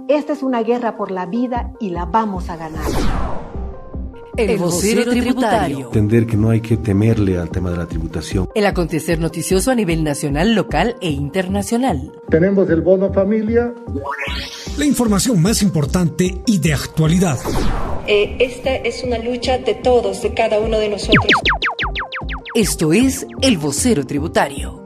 Esta es una guerra por la vida y la vamos a ganar. El vocero tributario. Entender que no hay que temerle al tema de la tributación. El acontecer noticioso a nivel nacional, local e internacional. Tenemos el bono familia. La información más importante y de actualidad. Esta es una lucha de todos, de cada uno de nosotros. Esto es el vocero tributario.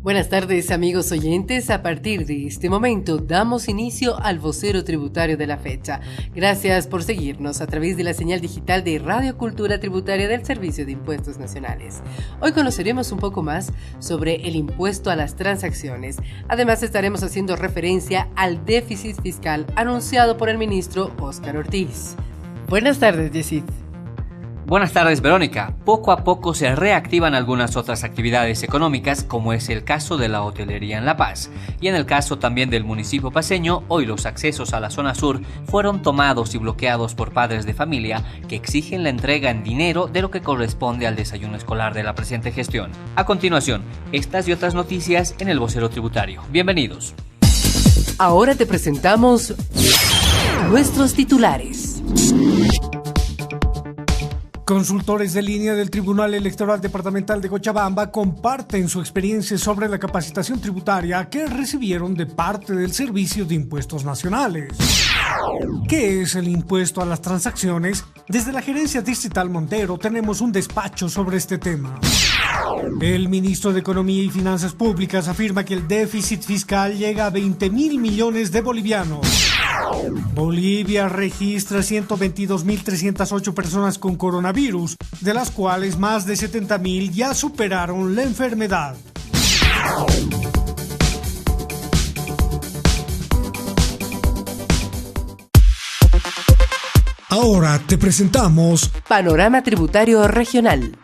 Buenas tardes, amigos oyentes. A partir de este momento damos inicio al vocero tributario de la fecha. Gracias por seguirnos a través de la señal digital de Radio Cultura Tributaria del Servicio de Impuestos Nacionales. Hoy conoceremos un poco más sobre el impuesto a las transacciones. Además, estaremos haciendo referencia al déficit fiscal anunciado por el ministro Óscar Ortiz. Buenas tardes, Yesid. Buenas tardes, Verónica. Poco a poco se reactivan algunas otras actividades económicas, como es el caso de la hotelería en La Paz. Y en el caso también del municipio paceño, hoy los accesos a la zona sur fueron tomados y bloqueados por padres de familia que exigen la entrega en dinero de lo que corresponde al desayuno escolar de la presente gestión. A continuación, estas y otras noticias en el vocero tributario. Bienvenidos. Ahora te presentamos nuestros titulares. Consultores de línea del Tribunal Electoral Departamental de Cochabamba comparten su experiencia sobre la capacitación tributaria que recibieron de parte del Servicio de Impuestos Nacionales. ¿Qué es el impuesto a las transacciones? Desde la Gerencia Distrital Montero tenemos un despacho sobre este tema. El ministro de Economía y Finanzas Públicas afirma que el déficit fiscal llega a 20.000 millones de bolivianos. Bolivia registra 122.308 personas con coronavirus, de las cuales más de 70.000 ya superaron la enfermedad. Ahora te presentamos Panorama Tributario Regional.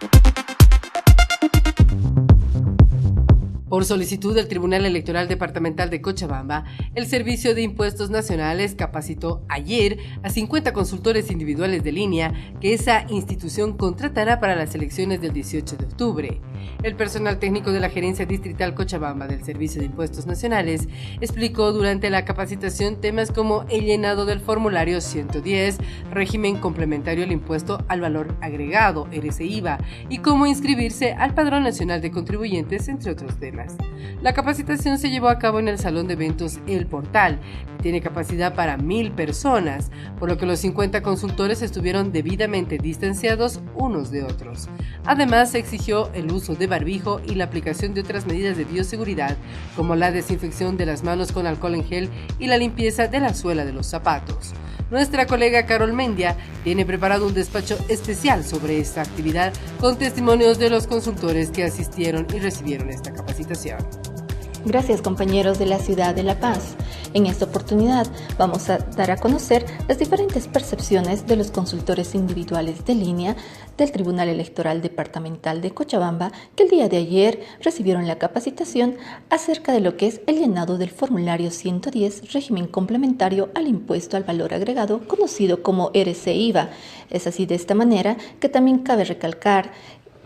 Por solicitud del Tribunal Electoral Departamental de Cochabamba, el Servicio de Impuestos Nacionales capacitó ayer a 50 consultores individuales de línea que esa institución contratará para las elecciones del 18 de octubre. El personal técnico de la Gerencia Distrital Cochabamba del Servicio de Impuestos Nacionales explicó durante la capacitación temas como el llenado del formulario 110, régimen complementario al impuesto al valor agregado, RCIVA, y cómo inscribirse al Padrón Nacional de Contribuyentes, entre otros temas. La capacitación se llevó a cabo en el Salón de Eventos El Portal, que tiene capacidad para 1.000 personas, por lo que los 50 consultores estuvieron debidamente distanciados unos de otros. Además, se exigió el uso de barbijo y la aplicación de otras medidas de bioseguridad, como la desinfección de las manos con alcohol en gel y la limpieza de la suela de los zapatos. Nuestra colega Carol Mendia tiene preparado un despacho especial sobre esta actividad con testimonios de los consultores que asistieron y recibieron esta capacitación. Gracias, compañeros de la ciudad de La Paz. En esta oportunidad vamos a dar a conocer las diferentes percepciones de los consultores individuales de línea del Tribunal Electoral Departamental de Cochabamba que el día de ayer recibieron la capacitación acerca de lo que es el llenado del formulario 110, régimen complementario al impuesto al valor agregado, conocido como RCIVA. Es así de esta manera que también cabe recalcar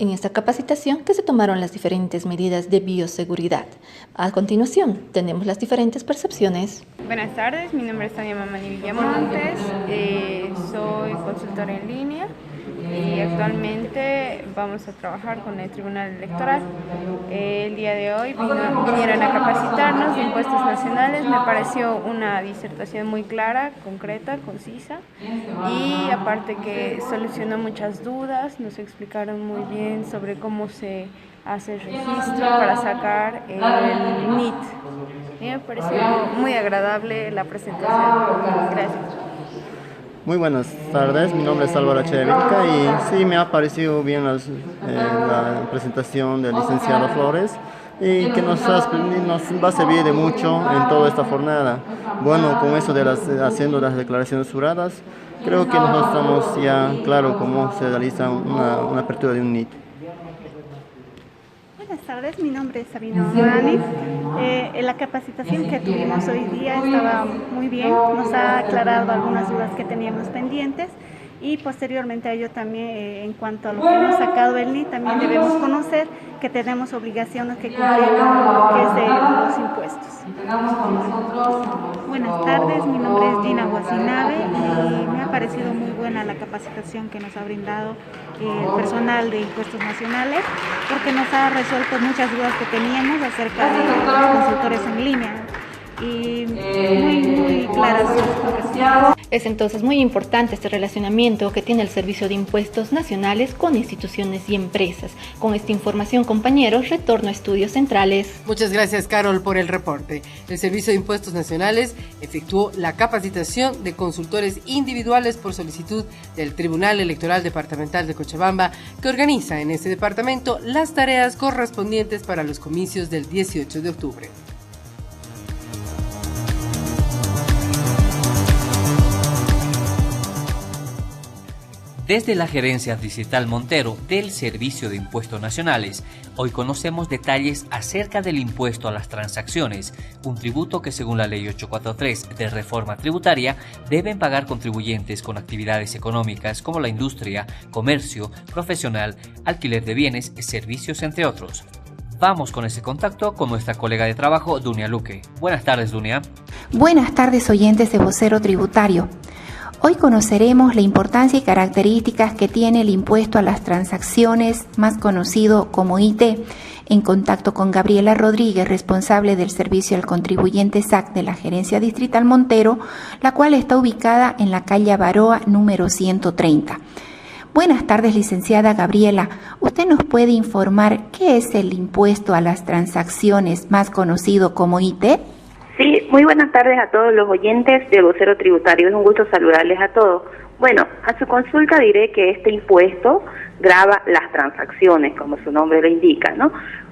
en esta capacitación que se tomaron las diferentes medidas de bioseguridad. A continuación, tenemos las diferentes percepciones. Buenas tardes, mi nombre es Tania Mamani Villamontes, soy consultora en línea y actualmente vamos a trabajar con el Tribunal Electoral. El día de hoy vinieron a capacitarnos de impuestos nacionales. Me pareció una disertación muy clara, concreta, concisa y aparte que solucionó muchas dudas, nos explicaron muy bien sobre cómo se hace el registro para sacar el NIT. Me pareció muy agradable la presentación. Gracias. Muy buenas tardes, mi nombre es Álvaro Echeverría y sí me ha parecido bien la presentación del licenciado Flores y que nos va a servir de mucho en toda esta jornada. Bueno, con eso de haciendo las declaraciones juradas, creo que nosotros estamos ya claro cómo se realiza una apertura de un NIT. Buenas tardes, mi nombre es Sabina Morales. La capacitación que tuvimos hoy día estaba muy bien, nos ha aclarado algunas dudas que teníamos pendientes y posteriormente a ello también en cuanto a lo que hemos sacado el NIT, también debemos conocer que tenemos obligaciones que cumplir con lo que es de los impuestos. Buenas tardes, mi nombre es Gina Guasinabe y me ha parecido muy buena la capacitación que nos ha brindado el personal de Impuestos Nacionales, porque nos ha resuelto muchas dudas que teníamos acerca de los consultores en línea. Y muy claras sus explicaciones. Es entonces muy importante este relacionamiento que tiene el Servicio de Impuestos Nacionales con instituciones y empresas. Con esta información, compañeros, retorno a Estudios Centrales. Muchas gracias, Carol, por el reporte. El Servicio de Impuestos Nacionales efectuó la capacitación de consultores individuales por solicitud del Tribunal Electoral Departamental de Cochabamba, que organiza en este departamento las tareas correspondientes para los comicios del 18 de octubre. Desde la Gerencia Distrital Montero del Servicio de Impuestos Nacionales, hoy conocemos detalles acerca del impuesto a las transacciones, un tributo que según la Ley 843 de Reforma Tributaria deben pagar contribuyentes con actividades económicas como la industria, comercio, profesional, alquiler de bienes, servicios, entre otros. Vamos con ese contacto con nuestra colega de trabajo, Dunia Luque. Buenas tardes, Dunia. Buenas tardes, oyentes de Vocero Tributario. Hoy conoceremos la importancia y características que tiene el impuesto a las transacciones, más conocido como IT, en contacto con Gabriela Rodríguez, responsable del Servicio al Contribuyente SAC de la Gerencia Distrital Montero, la cual está ubicada en la calle Baroa número 130. Buenas tardes, licenciada Gabriela. ¿Usted nos puede informar qué es el impuesto a las transacciones, más conocido como IT? Sí, muy buenas tardes a todos los oyentes de Vocero Tributario. Es un gusto saludarles a todos. Bueno, a su consulta diré que este impuesto grava las transacciones, como su nombre lo indica, ¿no?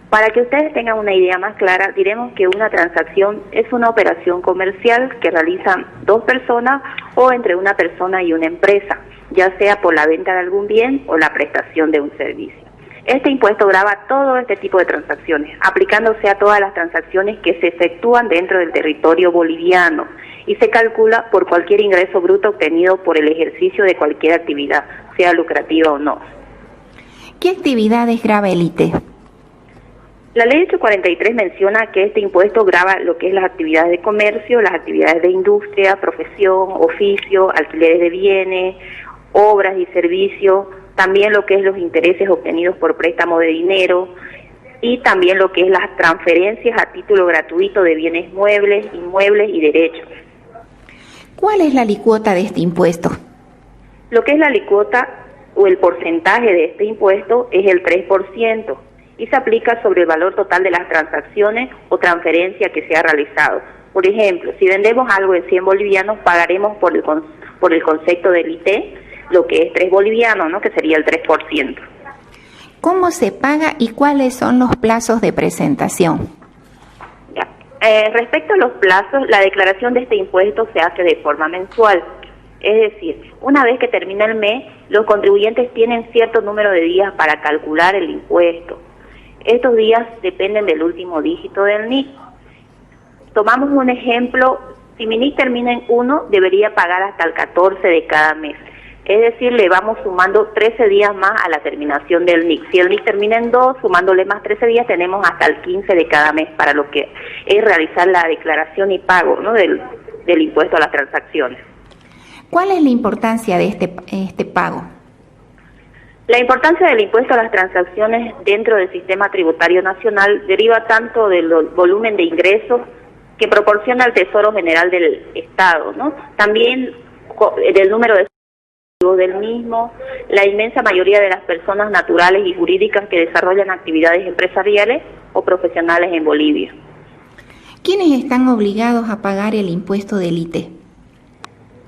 Para que ustedes tengan una idea más clara, diremos que una transacción es una operación comercial que realizan dos personas o entre una persona y una empresa, ya sea por la venta de algún bien o la prestación de un servicio. Este impuesto grava todo este tipo de transacciones, aplicándose a todas las transacciones que se efectúan dentro del territorio boliviano y se calcula por cualquier ingreso bruto obtenido por el ejercicio de cualquier actividad, sea lucrativa o no. ¿Qué actividades grava el IT? La ley 843 menciona que este impuesto grava lo que es las actividades de comercio, las actividades de industria, profesión, oficio, alquileres de bienes, obras y servicios, también lo que es los intereses obtenidos por préstamo de dinero y también lo que es las transferencias a título gratuito de bienes muebles, inmuebles y derechos. ¿Cuál es la alícuota de este impuesto? Lo que es la alícuota o el porcentaje de este impuesto es el 3% y se aplica sobre el valor total de las transacciones o transferencia que se ha realizado. Por ejemplo, si vendemos algo en 100 bolivianos, pagaremos por el concepto del IT lo que es 3 bolivianos, ¿no? Que sería el 3%. ¿Cómo se paga y cuáles son los plazos de presentación? Respecto a los plazos, la declaración de este impuesto se hace de forma mensual. Es decir, una vez que termina el mes, los contribuyentes tienen cierto número de días para calcular el impuesto. Estos días dependen del último dígito del NIC. Tomamos un ejemplo, si mi NIC termina en 1, debería pagar hasta el 14 de cada mes. Es decir, le vamos sumando 13 días más a la terminación del NIC. Si el NIC termina en 2, sumándole más 13 días, tenemos hasta el 15 de cada mes para lo que es realizar la declaración y pago, ¿no? del impuesto a las transacciones. ¿Cuál es la importancia de este pago? La importancia del impuesto a las transacciones dentro del sistema tributario nacional deriva tanto del volumen de ingresos que proporciona el Tesoro General del Estado, ¿no? También del número de del mismo, la inmensa mayoría de las personas naturales y jurídicas que desarrollan actividades empresariales o profesionales en Bolivia. ¿Quiénes están obligados a pagar el impuesto del IT?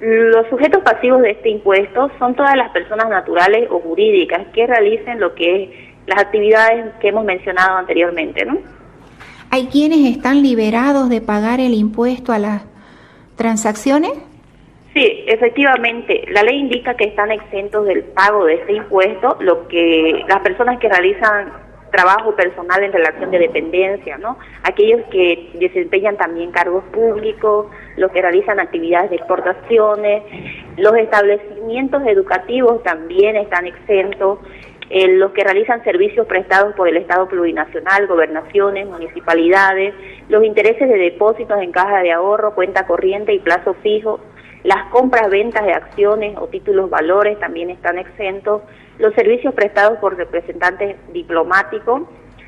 Los sujetos pasivos de este impuesto son todas las personas naturales o jurídicas que realicen lo que es las actividades que hemos mencionado anteriormente, ¿no? ¿Hay quienes están liberados de pagar el impuesto a las transacciones? Sí, efectivamente, la ley indica que están exentos del pago de este impuesto las personas que realizan trabajo personal en relación de dependencia, ¿no? Aquellos que desempeñan también cargos públicos, los que realizan actividades de exportaciones, Los establecimientos educativos también están exentos. Los que realizan servicios prestados por el Estado plurinacional, gobernaciones, municipalidades, los intereses de depósitos en caja de ahorro, cuenta corriente y plazo fijo, las compras, ventas de acciones o títulos valores también están exentos, los servicios prestados por representantes diplomáticos,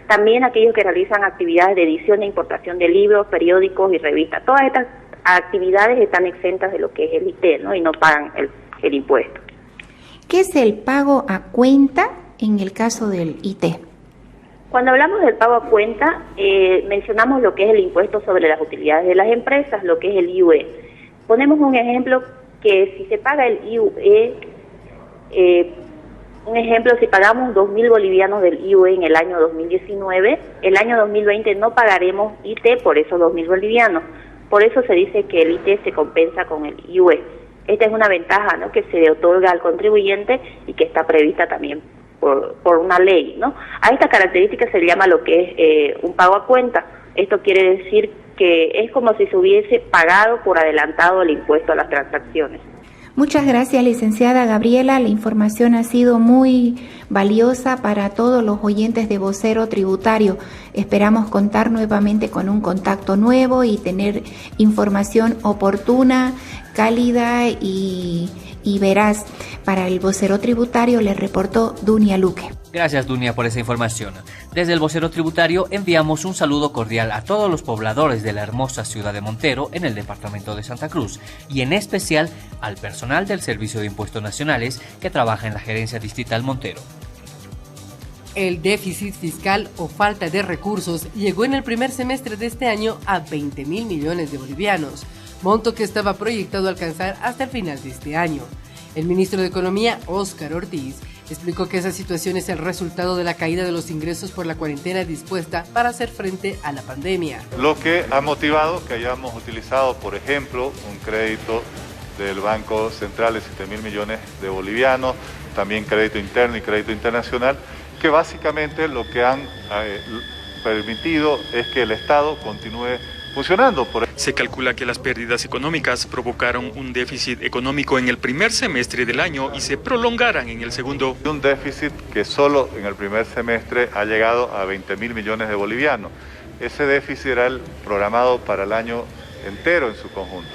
también aquellos que realizan actividades de edición e importación de libros, periódicos y revistas. Todas estas actividades están exentas de lo que es el IT, ¿no? Y no pagan el impuesto. ¿Qué es el pago a cuenta en el caso del IT? Cuando hablamos del pago a cuenta, mencionamos lo que es el impuesto sobre las utilidades de las empresas, lo que es el IUE. Ponemos un ejemplo que si se paga el IUE, un ejemplo, si pagamos 2.000 bolivianos del IUE en el año 2019, el año 2020 no pagaremos IT por esos 2.000 bolivianos. Por eso se dice que el IT se compensa con el IUE. Esta es una ventaja, ¿no?, que se otorga al contribuyente y que está prevista también por una ley, ¿no? A esta característica se le llama lo que es un pago a cuenta. Esto quiere decir que es como si se hubiese pagado por adelantado el impuesto a las transacciones. Muchas gracias, licenciada Gabriela. La información ha sido muy valiosa para todos los oyentes de Vocero Tributario. Esperamos contar nuevamente con un contacto nuevo y tener información oportuna, cálida y veraz. Para el Vocero Tributario le reportó Dunia Luque. Gracias, Dunia, por esa información. Desde el Vocero Tributario enviamos un saludo cordial a todos los pobladores de la hermosa ciudad de Montero, en el departamento de Santa Cruz, y en especial al personal del Servicio de Impuestos Nacionales que trabaja en la Gerencia Distrital Montero. El déficit fiscal o falta de recursos llegó en el primer semestre de este año a 20.000 millones de bolivianos, monto que estaba proyectado alcanzar hasta el final de este año. El ministro de Economía, Óscar Ortiz, explicó que esa situación es el resultado de la caída de los ingresos por la cuarentena dispuesta para hacer frente a la pandemia. Lo que ha motivado que hayamos utilizado, por ejemplo, un crédito del Banco Central de 7.000 millones de bolivianos, también crédito interno y crédito internacional, que básicamente lo que han permitido es que el Estado continúe funcionando. Se calcula que las pérdidas económicas provocaron un déficit económico en el primer semestre del año y se prolongarán en el segundo. Un déficit que solo en el primer semestre ha llegado a 20.000 millones de bolivianos. Ese déficit era el programado para el año entero en su conjunto.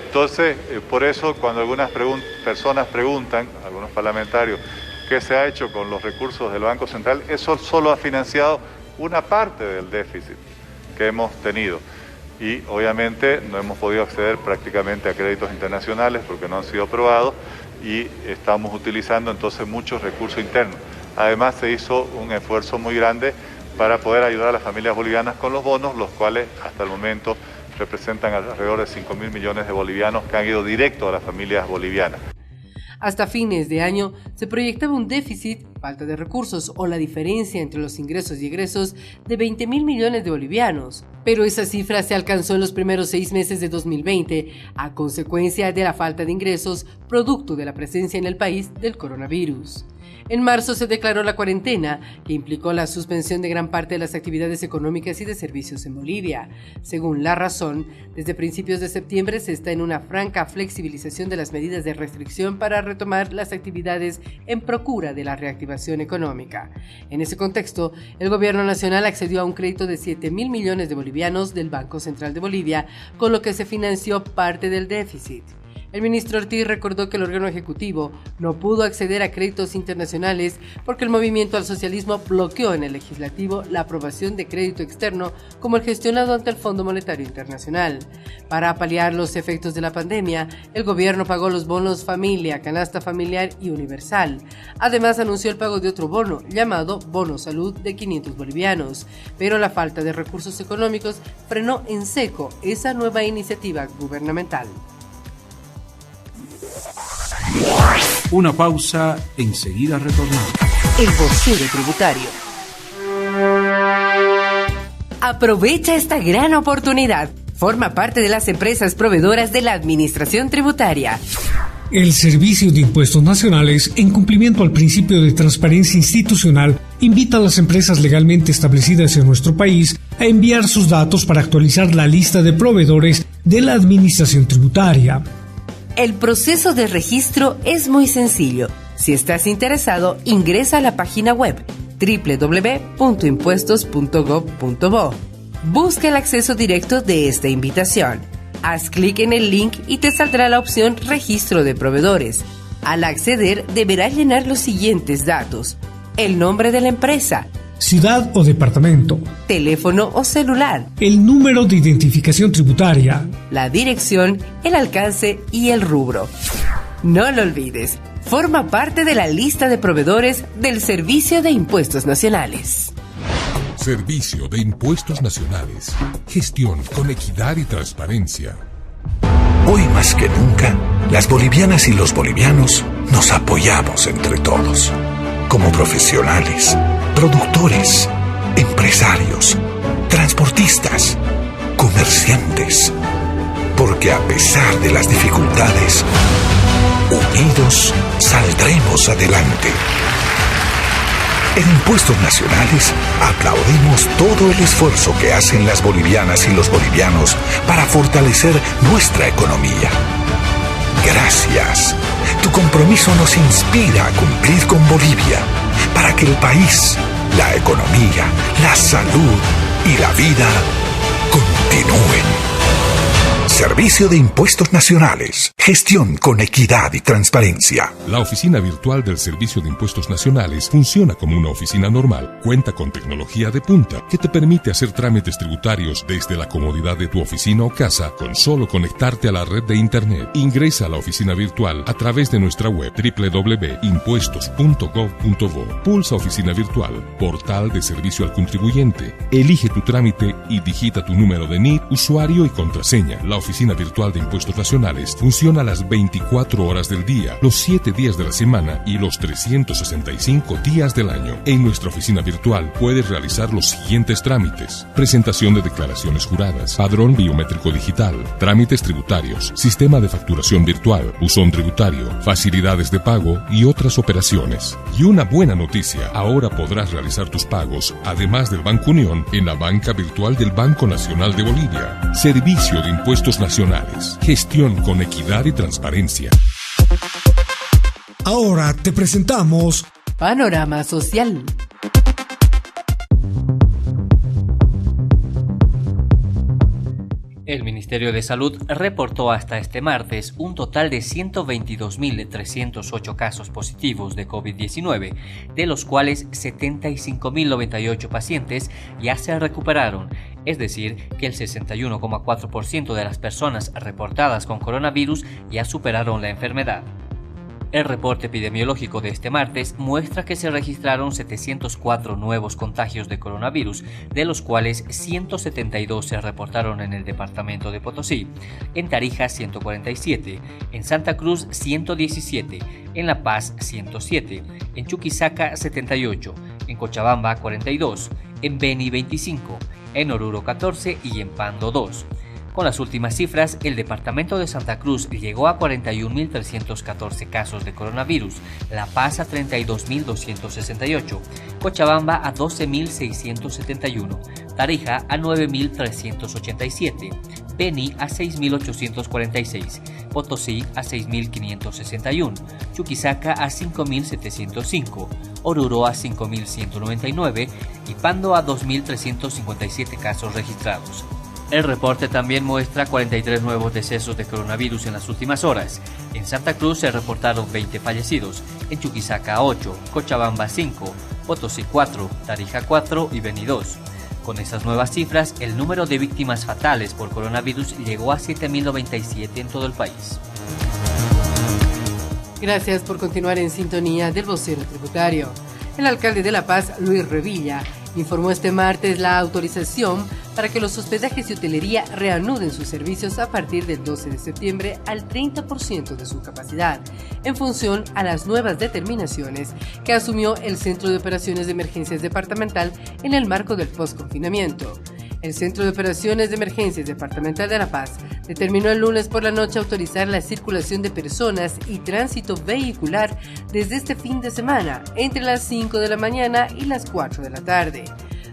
Entonces, por eso cuando algunas personas preguntan, algunos parlamentarios, ¿qué se ha hecho con los recursos del Banco Central? Eso solo ha financiado una parte del déficit que hemos tenido. Y obviamente no hemos podido acceder prácticamente a créditos internacionales porque no han sido aprobados y estamos utilizando entonces muchos recursos internos. Además se hizo un esfuerzo muy grande para poder ayudar a las familias bolivianas con los bonos, los cuales hasta el momento representan alrededor de 5.000 millones de bolivianos que han ido directo a las familias bolivianas. Hasta fines de año se proyectaba un déficit, falta de recursos o la diferencia entre los ingresos y egresos de 20.000 millones de bolivianos. Pero esa cifra se alcanzó en los primeros 6 meses de 2020 a consecuencia de la falta de ingresos producto de la presencia en el país del coronavirus. En marzo se declaró la cuarentena, que implicó la suspensión de gran parte de las actividades económicas y de servicios en Bolivia. Según La Razón, desde principios de septiembre se está en una franca flexibilización de las medidas de restricción para retomar las actividades en procura de la reactivación económica. En ese contexto, el gobierno nacional accedió a un crédito de 7.000 millones de bolivianos del Banco Central de Bolivia, con lo que se financió parte del déficit. El ministro Ortiz recordó que el órgano ejecutivo no pudo acceder a créditos internacionales porque el movimiento al socialismo bloqueó en el legislativo la aprobación de crédito externo como el gestionado ante el Fondo Monetario Internacional. Para paliar los efectos de la pandemia, el gobierno pagó los bonos familia, canasta familiar y universal. Además anunció el pago de otro bono, llamado Bono Salud, de 500 bolivianos. Pero la falta de recursos económicos frenó en seco esa nueva iniciativa gubernamental. Una pausa, enseguida retornamos. El Vocero Tributario. Aprovecha esta gran oportunidad. Forma parte de las empresas proveedoras de la Administración Tributaria. El Servicio de Impuestos Nacionales, en cumplimiento al principio de transparencia institucional, invita a las empresas legalmente establecidas en nuestro país a enviar sus datos para actualizar la lista de proveedores de la Administración Tributaria. El proceso de registro es muy sencillo. Si estás interesado, ingresa a la página web www.impuestos.gov.bo. Busca el acceso directo de esta invitación. Haz clic en el link y te saldrá la opción Registro de Proveedores. Al acceder, deberás llenar los siguientes datos: el nombre de la empresa, ciudad o departamento, teléfono o celular, el número de identificación tributaria, la dirección, el alcance y el rubro. No lo olvides, forma parte de la lista de proveedores del Servicio de Impuestos Nacionales. Servicio de Impuestos Nacionales. Gestión con equidad y transparencia. Hoy más que nunca, las bolivianas y los bolivianos nos apoyamos entre todos. Como profesionales, productores, empresarios, transportistas, comerciantes. Porque a pesar de las dificultades, unidos saldremos adelante. En Impuestos Nacionales aplaudimos todo el esfuerzo que hacen las bolivianas y los bolivianos para fortalecer nuestra economía. Gracias. Tu compromiso nos inspira a cumplir con Bolivia para que el país, la economía, la salud y la vida continúen. Servicio de Impuestos Nacionales. Gestión con equidad y transparencia. La oficina virtual del Servicio de Impuestos Nacionales funciona como una oficina normal. Cuenta con tecnología de punta que te permite hacer trámites tributarios desde la comodidad de tu oficina o casa con solo conectarte a la red de Internet. Ingresa a la oficina virtual a través de nuestra web www.impuestos.gov.bo. Pulsa Oficina Virtual, portal de servicio al contribuyente. Elige tu trámite y digita tu número de NIT, usuario y contraseña. La Oficina Virtual de Impuestos Nacionales funciona a las 24 horas del día, los 7 días de la semana y los 365 días del año. En nuestra oficina virtual puedes realizar los siguientes trámites: presentación de declaraciones juradas, padrón biométrico digital, trámites tributarios, sistema de facturación virtual, buzón tributario, facilidades de pago y otras operaciones. Y una buena noticia, ahora podrás realizar tus pagos, además del Banco Unión, en la banca virtual del Banco Nacional de Bolivia. Servicio de Impuestos Nacionales. Gestión con equidad y transparencia. Ahora te presentamos Panorama Social. El Ministerio de Salud reportó hasta este martes un total de 122.308 casos positivos de COVID-19, de los cuales 75.098 pacientes ya se recuperaron, es decir, que el 61,4% de las personas reportadas con coronavirus ya superaron la enfermedad. El reporte epidemiológico de este martes muestra que se registraron 704 nuevos contagios de coronavirus, de los cuales 172 se reportaron en el departamento de Potosí, en Tarija 147, en Santa Cruz 117, en La Paz 107, en Chuquisaca 78, en Cochabamba 42, en Beni 25, en Oruro 14 y en Pando 2. Con las últimas cifras, el departamento de Santa Cruz llegó a 41.314 casos de coronavirus, La Paz a 32.268, Cochabamba a 12.671, Tarija a 9.387, Beni a 6.846, Potosí a 6.561, Chuquisaca a 5.705, Oruro a 5.199 y Pando a 2.357 casos registrados. El reporte también muestra 43 nuevos decesos de coronavirus en las últimas horas. En Santa Cruz se reportaron 20 fallecidos, en Chuquisaca 8, Cochabamba 5, Potosí 4, Tarija 4 y Beni 2. Con estas nuevas cifras, el número de víctimas fatales por coronavirus llegó a 7.097 en todo el país. Gracias por continuar en sintonía del vocero tributario. El alcalde de La Paz, Luis Revilla, informó este martes la autorización para que los hospedajes y hotelería reanuden sus servicios a partir del 12 de septiembre al 30% de su capacidad, en función a las nuevas determinaciones que asumió el Centro de Operaciones de Emergencias Departamental en el marco del postconfinamiento. El Centro de Operaciones de Emergencias Departamental de La Paz determinó el lunes por la noche autorizar la circulación de personas y tránsito vehicular desde este fin de semana entre las 5 de la mañana y las 4 de la tarde.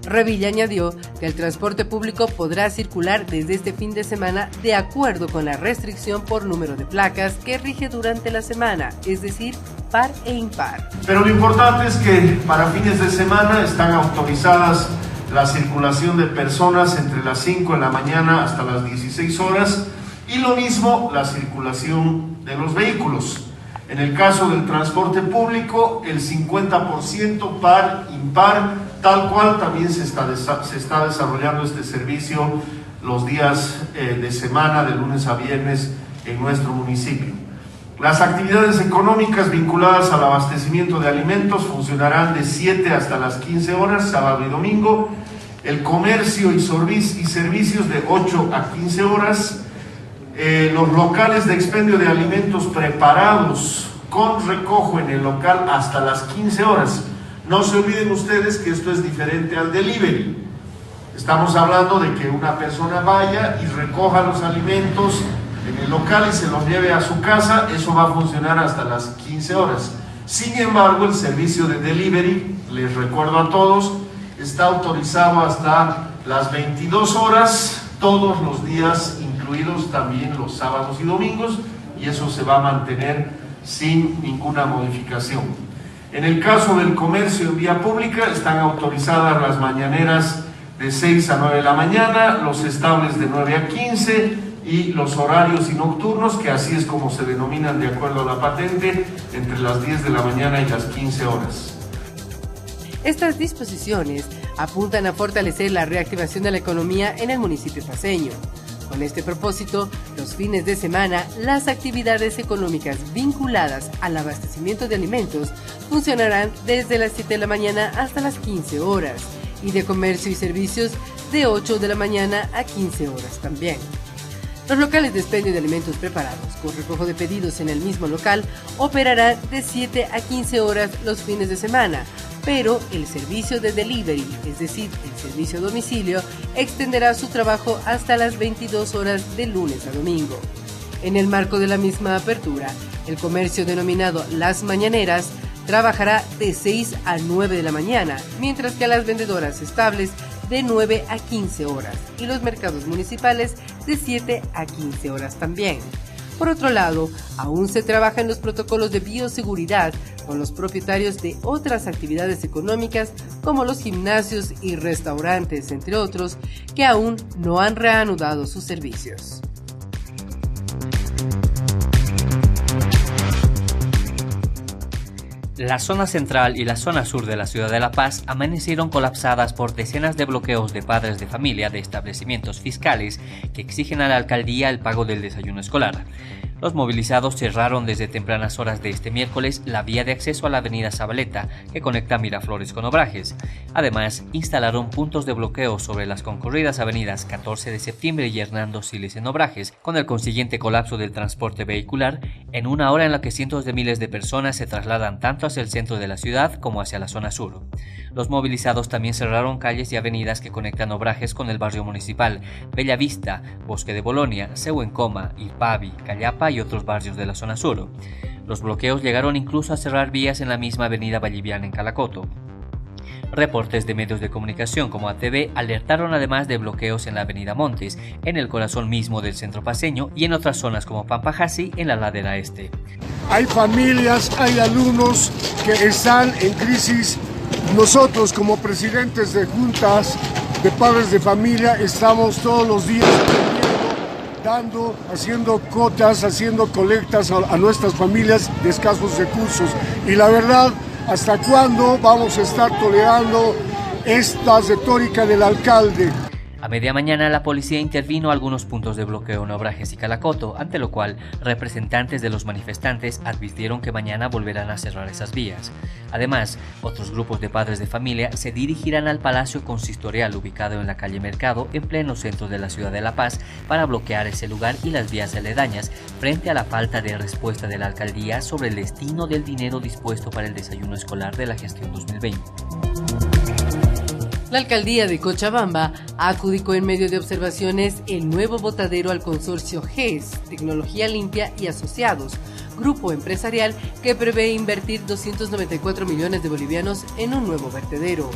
Revilla añadió que el transporte público podrá circular desde este fin de semana de acuerdo con la restricción por número de placas que rige durante la semana, es decir, par e impar. Pero lo importante es que para fines de semana están autorizadas la circulación de personas entre las 5 de la mañana hasta las 16 horas y lo mismo la circulación de los vehículos. En el caso del transporte público, el 50% par, impar, tal cual también se está desarrollando este servicio los días de semana, de lunes a viernes en nuestro municipio. Las actividades económicas vinculadas al abastecimiento de alimentos funcionarán de 7 hasta las 15 horas, sábado y domingo. El comercio y servicios de 8 a 15 horas. Los locales de expendio de alimentos preparados con recojo en el local hasta las 15 horas. No se olviden ustedes que esto es diferente al delivery. Estamos hablando de que una persona vaya y recoja los alimentos en el local y se los lleve a su casa. Eso va a funcionar hasta las 15 horas. Sin embargo, el servicio de delivery, les recuerdo a todos, está autorizado hasta las 22 horas, todos los días, incluidos también los sábados y domingos, y eso se va a mantener sin ninguna modificación. En el caso del comercio en vía pública, están autorizadas las mañaneras de 6 a 9 de la mañana, los estables de 9 a 15 y los horarios y nocturnos, que así es como se denominan de acuerdo a la patente, entre las 10 de la mañana y las 15 horas. Estas disposiciones apuntan a fortalecer la reactivación de la economía en el municipio paceño. Con este propósito, los fines de semana, las actividades económicas vinculadas al abastecimiento de alimentos funcionarán desde las 7 de la mañana hasta las 15 horas y de comercio y servicios de 8 de la mañana a 15 horas también. Los locales de expendio de alimentos preparados con recojo de pedidos en el mismo local operarán de 7 a 15 horas los fines de semana, pero el servicio de delivery, es decir, el servicio a domicilio, extenderá su trabajo hasta las 22 horas de lunes a domingo. En el marco de la misma apertura, el comercio denominado Las Mañaneras trabajará de 6 a 9 de la mañana, mientras que a las vendedoras estables de 9 a 15 horas y los mercados municipales de 7 a 15 horas también. Por otro lado, aún se trabaja en los protocolos de bioseguridad con los propietarios de otras actividades económicas como los gimnasios y restaurantes, entre otros, que aún no han reanudado sus servicios. La zona central y la zona sur de la ciudad de La Paz amanecieron colapsadas por decenas de bloqueos de padres de familia de establecimientos fiscales que exigen a la alcaldía el pago del desayuno escolar. Los movilizados cerraron desde tempranas horas de este miércoles la vía de acceso a la avenida Zabaleta, que conecta Miraflores con Obrajes. Además, instalaron puntos de bloqueo sobre las concurridas avenidas 14 de septiembre y Hernando Siles en Obrajes, con el consiguiente colapso del transporte vehicular en una hora en la que cientos de miles de personas se trasladan tanto hacia el centro de la ciudad como hacia la zona sur. Los movilizados también cerraron calles y avenidas que conectan Obrajes con el barrio municipal, Bellavista, Bosque de Bolonia, Sehuencoma, Irpavi, Callapa y otros barrios de la zona sur. Los bloqueos llegaron incluso a cerrar vías en la misma avenida Valliviana en Calacoto. Reportes de medios de comunicación como ATV alertaron además de bloqueos en la avenida Montes, en el corazón mismo del centro paceño, y en otras zonas como Pampajasi, en la ladera este. Hay familias, hay alumnos que están en crisis. Nosotros como presidentes de juntas de padres de familia estamos todos los días haciendo cotas, haciendo colectas a nuestras familias de escasos recursos. Y la verdad, ¿hasta cuándo vamos a estar tolerando esta retórica del alcalde? A media mañana la policía intervino a algunos puntos de bloqueo en Obrajes y Calacoto, ante lo cual representantes de los manifestantes advirtieron que mañana volverán a cerrar esas vías. Además, otros grupos de padres de familia se dirigirán al Palacio Consistorial ubicado en la calle Mercado, en pleno centro de la ciudad de La Paz, para bloquear ese lugar y las vías aledañas frente a la falta de respuesta de la alcaldía sobre el destino del dinero dispuesto para el desayuno escolar de la gestión 2020. La alcaldía de Cochabamba adjudicó en medio de observaciones el nuevo botadero al consorcio GES, Tecnología Limpia y Asociados, grupo empresarial que prevé invertir 294 millones de bolivianos en un nuevo vertedero.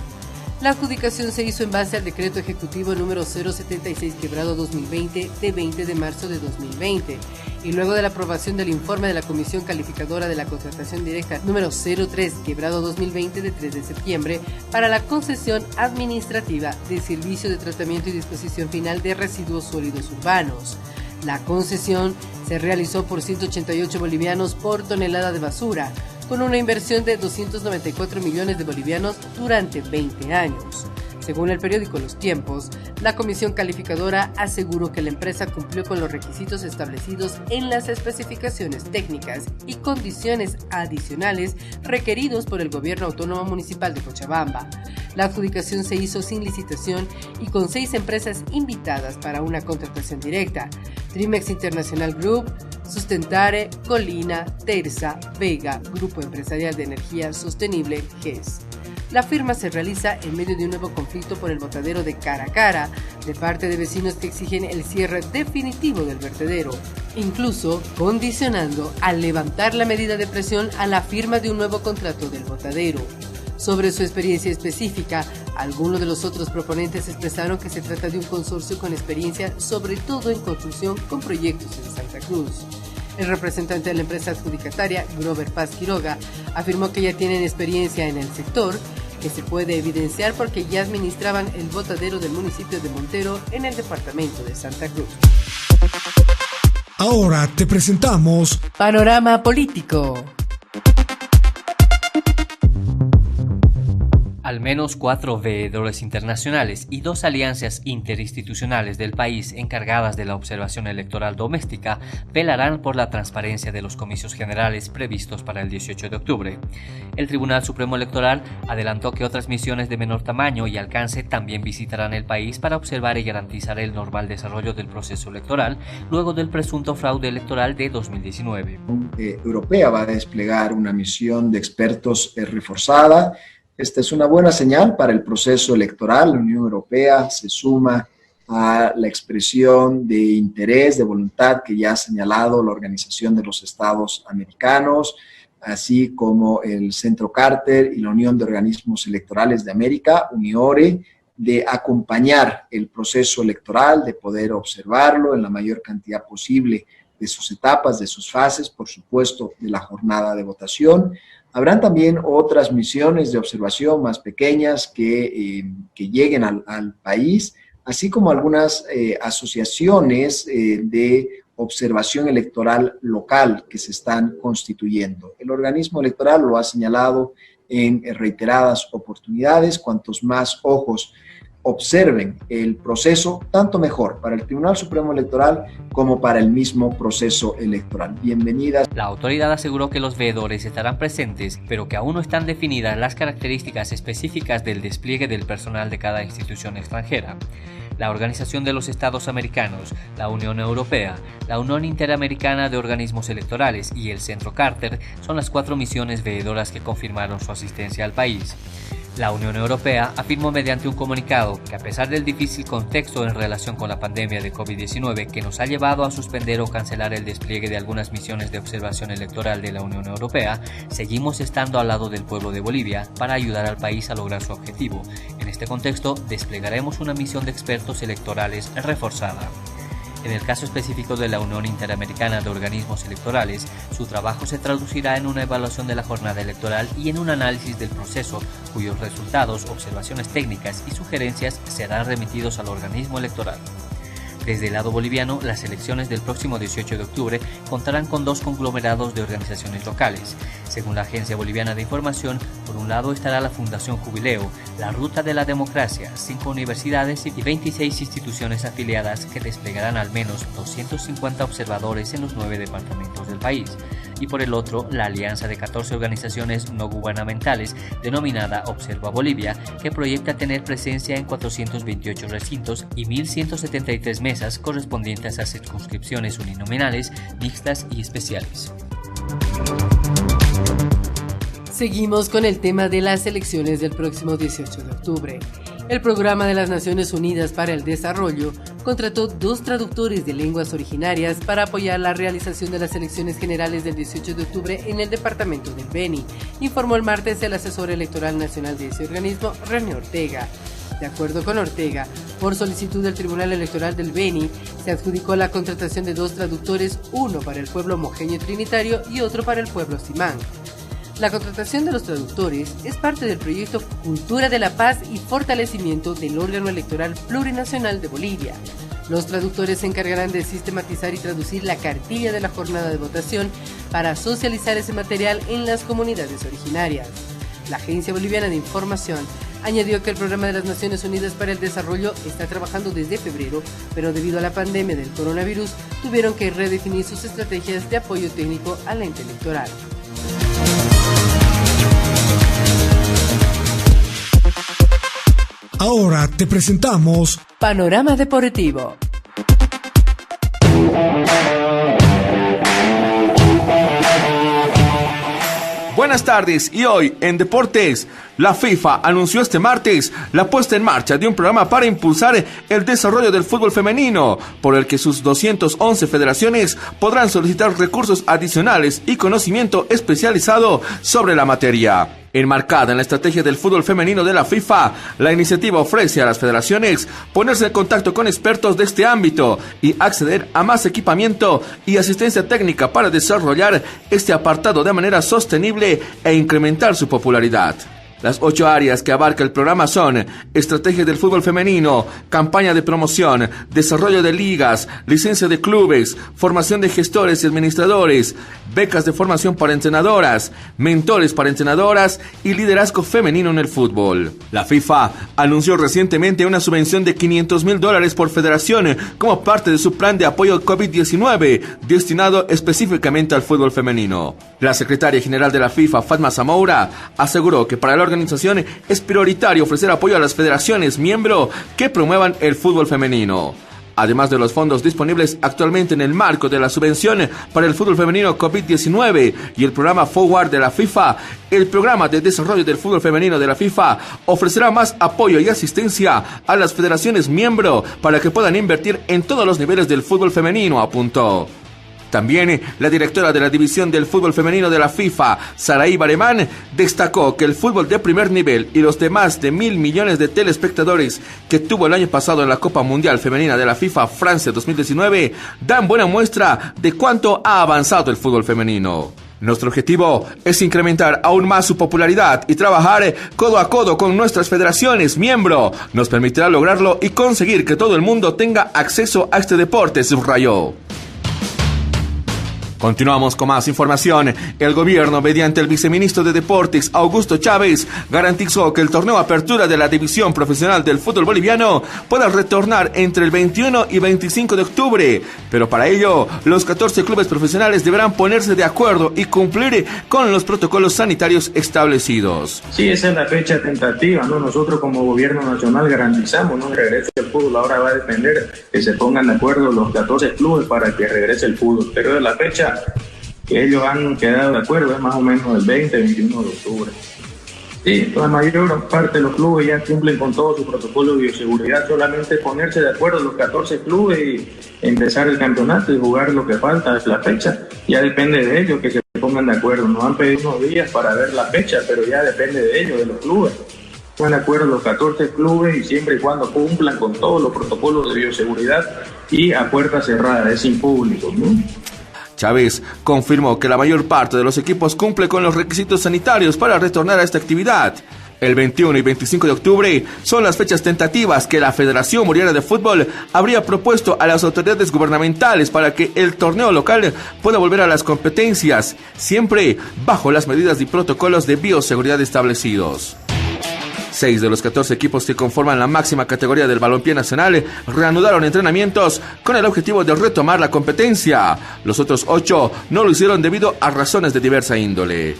La adjudicación se hizo en base al decreto ejecutivo número 076/2020 de 20 de marzo de 2020 y luego de la aprobación del informe de la Comisión Calificadora de la Contratación Directa número 03/2020 de 3 de septiembre para la concesión administrativa de servicio de tratamiento y disposición final de residuos sólidos urbanos. La concesión se realizó por 188 bolivianos por tonelada de basura, con una inversión de 294 millones de bolivianos durante 20 años. Según el periódico Los Tiempos, la comisión calificadora aseguró que la empresa cumplió con los requisitos establecidos en las especificaciones técnicas y condiciones adicionales requeridos por el Gobierno Autónomo Municipal de Cochabamba. La adjudicación se hizo sin licitación y con 6 empresas invitadas para una contratación directa: Trimex International Group, Sustentare, Colina, Terza, Vega, Grupo Empresarial de Energía Sostenible, GES. La firma se realiza en medio de un nuevo conflicto por el botadero de Caracara, de parte de vecinos que exigen el cierre definitivo del vertedero, incluso condicionando al levantar la medida de presión a la firma de un nuevo contrato del botadero. Sobre su experiencia específica, algunos de los otros proponentes expresaron que se trata de un consorcio con experiencia, sobre todo en construcción con proyectos en Santa Cruz. El representante de la empresa adjudicataria, Grover Paz Quiroga, afirmó que ya tienen experiencia en el sector, que se puede evidenciar porque ya administraban el botadero del municipio de Montero en el departamento de Santa Cruz. Ahora te presentamos Panorama Político. Al menos 4 veedores internacionales y 2 alianzas interinstitucionales del país encargadas de la observación electoral doméstica velarán por la transparencia de los comicios generales previstos para el 18 de octubre. El Tribunal Supremo Electoral adelantó que otras misiones de menor tamaño y alcance también visitarán el país para observar y garantizar el normal desarrollo del proceso electoral luego del presunto fraude electoral de 2019. Europea va a desplegar una misión de expertos reforzada. Esta es una buena señal para el proceso electoral. La Unión Europea se suma a la expresión de interés, de voluntad que ya ha señalado la Organización de los Estados Americanos, así como el Centro Carter y la Unión de Organismos Electorales de América, UNIORE, de acompañar el proceso electoral, de poder observarlo en la mayor cantidad posible de sus etapas, de sus fases, por supuesto, de la jornada de votación. Habrán también otras misiones de observación más pequeñas que lleguen al país, así como algunas asociaciones de observación electoral local que se están constituyendo. El organismo electoral lo ha señalado en reiteradas oportunidades: cuantos más ojos observen el proceso, tanto mejor para el Tribunal Supremo Electoral como para el mismo proceso electoral. Bienvenidas. La autoridad aseguró que los veedores estarán presentes, pero que aún no están definidas las características específicas del despliegue del personal de cada institución extranjera. La Organización de los Estados Americanos, la Unión Europea, la Unión Interamericana de Organismos Electorales y el Centro Carter son las 4 misiones veedoras que confirmaron su asistencia al país. La Unión Europea afirmó mediante un comunicado que, a pesar del difícil contexto en relación con la pandemia de COVID-19 que nos ha llevado a suspender o cancelar el despliegue de algunas misiones de observación electoral de la Unión Europea, seguimos estando al lado del pueblo de Bolivia para ayudar al país a lograr su objetivo. En este contexto, desplegaremos una misión de expertos electorales reforzada. En el caso específico de la Unión Interamericana de Organismos Electorales, su trabajo se traducirá en una evaluación de la jornada electoral y en un análisis del proceso, cuyos resultados, observaciones técnicas y sugerencias serán remitidos al organismo electoral. Desde el lado boliviano, las elecciones del próximo 18 de octubre contarán con 2 conglomerados de organizaciones locales. Según la Agencia Boliviana de Información, por un lado estará la Fundación Jubileo, la Ruta de la Democracia, 5 universidades y 26 instituciones afiliadas que desplegarán al menos 250 observadores en los 9 departamentos del país. Y por el otro, la alianza de 14 organizaciones no gubernamentales, denominada Observa Bolivia, que proyecta tener presencia en 428 recintos y 1.173 mesas correspondientes a circunscripciones uninominales, mixtas y especiales. Seguimos con el tema de las elecciones del próximo 18 de octubre. El Programa de las Naciones Unidas para el Desarrollo contrató 2 traductores de lenguas originarias para apoyar la realización de las elecciones generales del 18 de octubre en el departamento del Beni, informó el martes el asesor electoral nacional de ese organismo, René Ortega. De acuerdo con Ortega, por solicitud del Tribunal Electoral del Beni, se adjudicó la contratación de 2 traductores, uno para el pueblo mojeño trinitario y otro para el pueblo simán. La contratación de los traductores es parte del proyecto Cultura de la Paz y Fortalecimiento del órgano electoral plurinacional de Bolivia. Los traductores se encargarán de sistematizar y traducir la cartilla de la jornada de votación para socializar ese material en las comunidades originarias. La Agencia Boliviana de Información añadió que el Programa de las Naciones Unidas para el Desarrollo está trabajando desde febrero, pero debido a la pandemia del coronavirus tuvieron que redefinir sus estrategias de apoyo técnico al ente electoral. Ahora te presentamos Panorama Deportivo. Buenas tardes, y hoy en Deportes, la FIFA anunció este martes la puesta en marcha de un programa para impulsar el desarrollo del fútbol femenino, por el que sus 211 federaciones podrán solicitar recursos adicionales y conocimiento especializado sobre la materia. Enmarcada en la estrategia del fútbol femenino de la FIFA, la iniciativa ofrece a las federaciones ponerse en contacto con expertos de este ámbito y acceder a más equipamiento y asistencia técnica para desarrollar este apartado de manera sostenible e incrementar su popularidad. Las 8 áreas que abarca el programa son estrategia del fútbol femenino, campaña de promoción, desarrollo de ligas, licencia de clubes, formación de gestores y administradores, becas de formación para entrenadoras, mentores para entrenadoras y liderazgo femenino en el fútbol. La FIFA anunció recientemente una subvención de $500,000 por federación como parte de su plan de apoyo COVID-19 destinado específicamente al fútbol femenino. La secretaria general de la FIFA, Fatma Zamoura, aseguró que para la organización es prioritario ofrecer apoyo a las federaciones miembro que promuevan el fútbol femenino. Además de los fondos disponibles actualmente en el marco de la subvención para el fútbol femenino COVID-19 y el programa Forward de la FIFA, el programa de desarrollo del fútbol femenino de la FIFA ofrecerá más apoyo y asistencia a las federaciones miembro para que puedan invertir en todos los niveles del fútbol femenino, apuntó. También la directora de la División del Fútbol Femenino de la FIFA, Saraí Baremán, destacó que el fútbol de primer nivel y los demás de 1.000 millones de telespectadores que tuvo el año pasado en la Copa Mundial Femenina de la FIFA Francia 2019 dan buena muestra de cuánto ha avanzado el fútbol femenino. Nuestro objetivo es incrementar aún más su popularidad y trabajar codo a codo con nuestras federaciones miembro. Nos permitirá lograrlo y conseguir que todo el mundo tenga acceso a este deporte, subrayó. Continuamos con más información. El gobierno, mediante el viceministro de Deportes, Augusto Chávez, garantizó que el torneo Apertura de la División Profesional del Fútbol Boliviano pueda retornar entre el 21 y 25 de octubre. Pero para ello, los 14 clubes profesionales deberán ponerse de acuerdo y cumplir con los protocolos sanitarios establecidos. Sí, esa es la fecha tentativa, ¿no? Nosotros como gobierno nacional garantizamos, ¿no?, el regreso del fútbol. Ahora va a depender que se pongan de acuerdo los 14 clubes para que regrese el fútbol. Pero de la fecha que ellos han quedado de acuerdo es más o menos el 20-21 de octubre. Sí, la mayor parte de los clubes ya cumplen con todo su protocolo de bioseguridad, solamente ponerse de acuerdo los 14 clubes y empezar el campeonato y jugar lo que falta, es la fecha. Ya depende de ellos que se pongan de acuerdo. Nos han pedido unos días para ver la fecha, pero ya depende de ellos, de los clubes. Están de acuerdo los 14 clubes y siempre y cuando cumplan con todos los protocolos de bioseguridad y a puerta cerrada, es sin público, ¿no? Chávez confirmó que la mayor parte de los equipos cumple con los requisitos sanitarios para retornar a esta actividad. El 21 y 25 de octubre son las fechas tentativas que la Federación Boliviana de Fútbol habría propuesto a las autoridades gubernamentales para que el torneo local pueda volver a las competencias, siempre bajo las medidas y protocolos de bioseguridad establecidos. 6 de los 14 equipos que conforman la máxima categoría del balompié nacional reanudaron entrenamientos con el objetivo de retomar la competencia. Los otros 8 no lo hicieron debido a razones de diversa índole.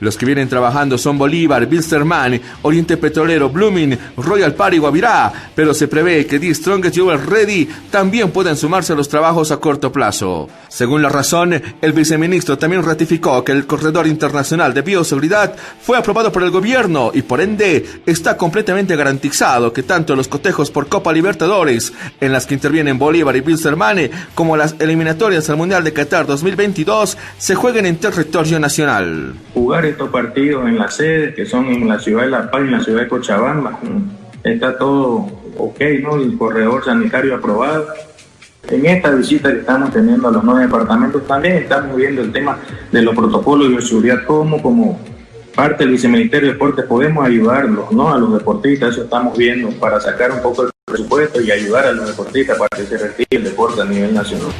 Los que vienen trabajando son Bolívar, Wilstermann, Oriente Petrolero, Blooming, Royal Party y Guavirá, pero se prevé que The Strongest y Over Ready también puedan sumarse a los trabajos a corto plazo. Según La Razón, el viceministro también ratificó que el corredor internacional de bioseguridad fue aprobado por el gobierno y por ende está completamente garantizado que tanto los cotejos por Copa Libertadores, en las que intervienen Bolívar y Wilstermann, como las eliminatorias al Mundial de Qatar 2022 se jueguen en territorio nacional. Jugar estos partidos en las sedes, que son en la ciudad de La Paz y en la ciudad de Cochabamba, está todo ok, ¿no? El corredor sanitario aprobado. En esta visita que estamos teniendo a los 9 departamentos también estamos viendo el tema de los protocolos de bioseguridad, como parte del Viceministerio de Deportes podemos ayudarlos, ¿no? A los deportistas, eso estamos viendo, para sacar un poco el presupuesto y ayudar a los deportistas para que se retire el deporte a nivel nacional.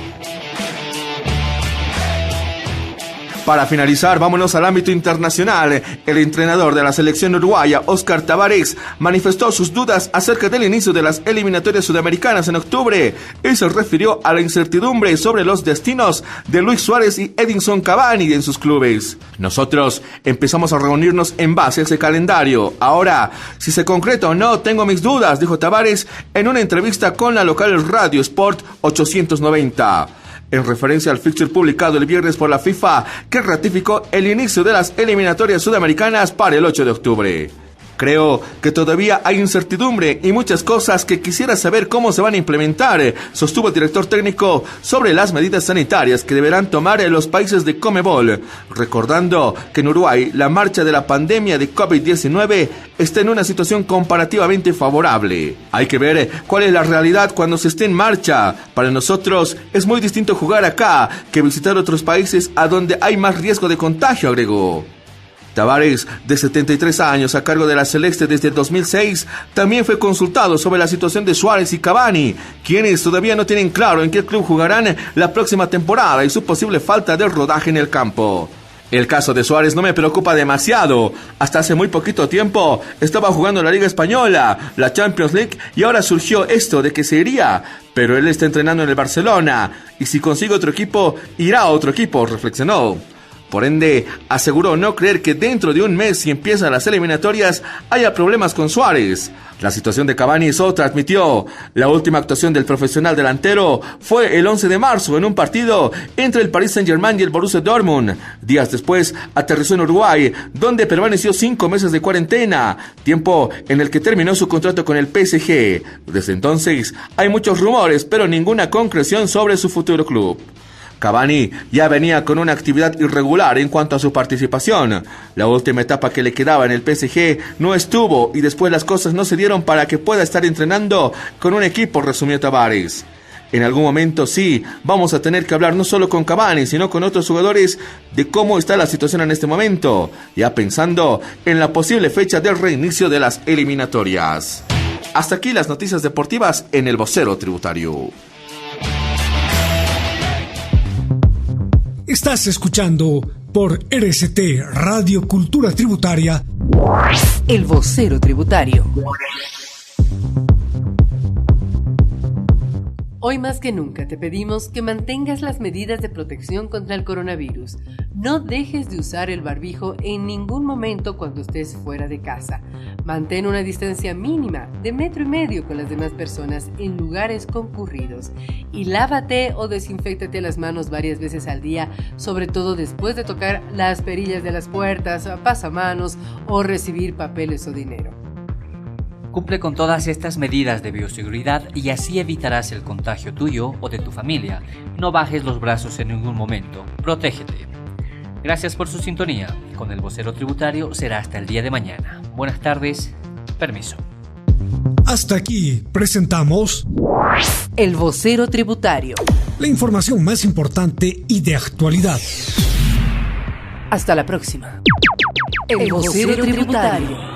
Para finalizar, vámonos al ámbito internacional. El entrenador de la selección uruguaya, Óscar Tabarez, manifestó sus dudas acerca del inicio de las eliminatorias sudamericanas en octubre y se refirió a la incertidumbre sobre los destinos de Luis Suárez y Edinson Cavani en sus clubes. Nosotros empezamos a reunirnos en base a ese calendario. Ahora, si se concreta o no, tengo mis dudas, dijo Tabarez en una entrevista con la local Radio Sport 890. En referencia al fixture publicado el viernes por la FIFA, que ratificó el inicio de las eliminatorias sudamericanas para el 8 de octubre. Creo que todavía hay incertidumbre y muchas cosas que quisiera saber cómo se van a implementar, sostuvo el director técnico sobre las medidas sanitarias que deberán tomar los países de Conmebol, recordando que en Uruguay la marcha de la pandemia de COVID-19 está en una situación comparativamente favorable. Hay que ver cuál es la realidad cuando se esté en marcha. Para nosotros es muy distinto jugar acá que visitar otros países a donde hay más riesgo de contagio, agregó. Tabarez, de 73 años, a cargo de la Celeste desde el 2006, también fue consultado sobre la situación de Suárez y Cavani, quienes todavía no tienen claro en qué club jugarán la próxima temporada y su posible falta de rodaje en el campo. El caso de Suárez no me preocupa demasiado. Hasta hace muy poquito tiempo estaba jugando la Liga Española, la Champions League, y ahora surgió esto de que se iría. Pero él está entrenando en el Barcelona, y si consigue otro equipo, irá a otro equipo, reflexionó. Por ende, aseguró no creer que dentro de un mes, si empiezan las eliminatorias, haya problemas con Suárez. La situación de Cavani es otra, admitió. La última actuación del profesional delantero fue el 11 de marzo en un partido entre el Paris Saint-Germain y el Borussia Dortmund. Días después, aterrizó en Uruguay, donde permaneció 5 meses de cuarentena, tiempo en el que terminó su contrato con el PSG. Desde entonces, hay muchos rumores, pero ninguna concreción sobre su futuro club. Cavani ya venía con una actividad irregular en cuanto a su participación. La última etapa que le quedaba en el PSG no estuvo y después las cosas no se dieron para que pueda estar entrenando con un equipo, resumió Tabarez. En algún momento sí, vamos a tener que hablar no solo con Cavani, sino con otros jugadores de cómo está la situación en este momento, ya pensando en la posible fecha del reinicio de las eliminatorias. Hasta aquí las noticias deportivas en el Vocero Tributario. Estás escuchando por RCT Radio Cultura Tributaria El Vocero Tributario. Hoy más que nunca te pedimos que mantengas las medidas de protección contra el coronavirus. No dejes de usar el barbijo en ningún momento cuando estés fuera de casa. Mantén una distancia mínima de 1,5 metros con las demás personas en lugares concurridos. Y lávate o desinféctate las manos varias veces al día, sobre todo después de tocar las perillas de las puertas, pasamanos o recibir papeles o dinero. Cumple con todas estas medidas de bioseguridad y así evitarás el contagio tuyo o de tu familia. No bajes los brazos en ningún momento. Protégete. Gracias por su sintonía. Con el Vocero Tributario será hasta el día de mañana. Buenas tardes. Permiso. Hasta aquí presentamos El Vocero Tributario. La información más importante y de actualidad. Hasta la próxima. El Vocero Tributario.